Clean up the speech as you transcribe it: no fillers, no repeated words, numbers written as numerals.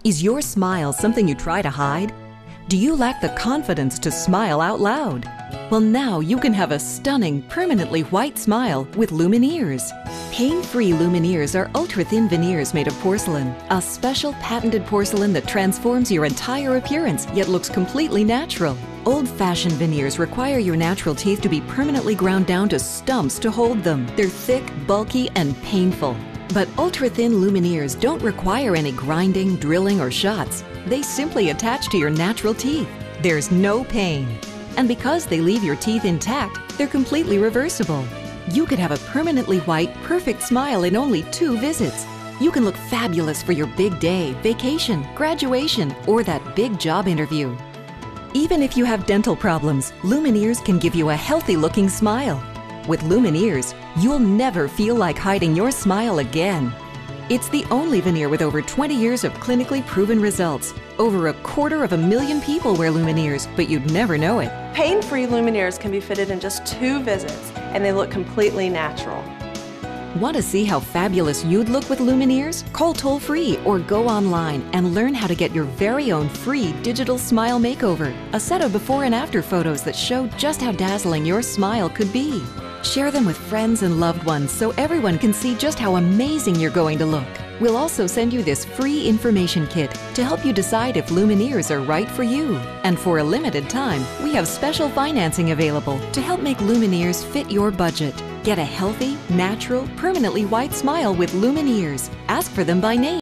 Is your smile something you try to hide? Do you lack the confidence to smile out loud? Well, now you can have a stunning, permanently white smile with Lumineers. Pain-free Lumineers are ultra-thin veneers made of porcelain, a special patented porcelain that transforms your entire appearance yet looks completely natural. Old-fashioned veneers require your natural teeth to be permanently ground down to stumps to hold them. They're thick, bulky, and painful. But ultra-thin Lumineers don't require any grinding, drilling, or shots. They simply attach to your natural teeth. There's no pain. And because they leave your teeth intact, they're completely reversible. You could have a permanently white, perfect smile in only 2 visits. You can look fabulous for your big day, vacation, graduation, or that big job interview. Even if you have dental problems, Lumineers can give you a healthy-looking smile. With Lumineers, you'll never feel like hiding your smile again. It's the only veneer with over 20 years of clinically proven results. Over 250,000 people wear Lumineers, but you'd never know it. Pain-free Lumineers can be fitted in just 2 visits, and they look completely natural. Want to see how fabulous you'd look with Lumineers? Call toll-free or go online and learn how to get your very own free digital smile makeover. A set of before and after photos that show just how dazzling your smile could be. Share them with friends and loved ones so everyone can see just how amazing you're going to look. We'll also send you this free information kit to help you decide if Lumineers are right for you. And for a limited time, we have special financing available to help make Lumineers fit your budget. Get a healthy, natural, permanently white smile with Lumineers. Ask for them by name.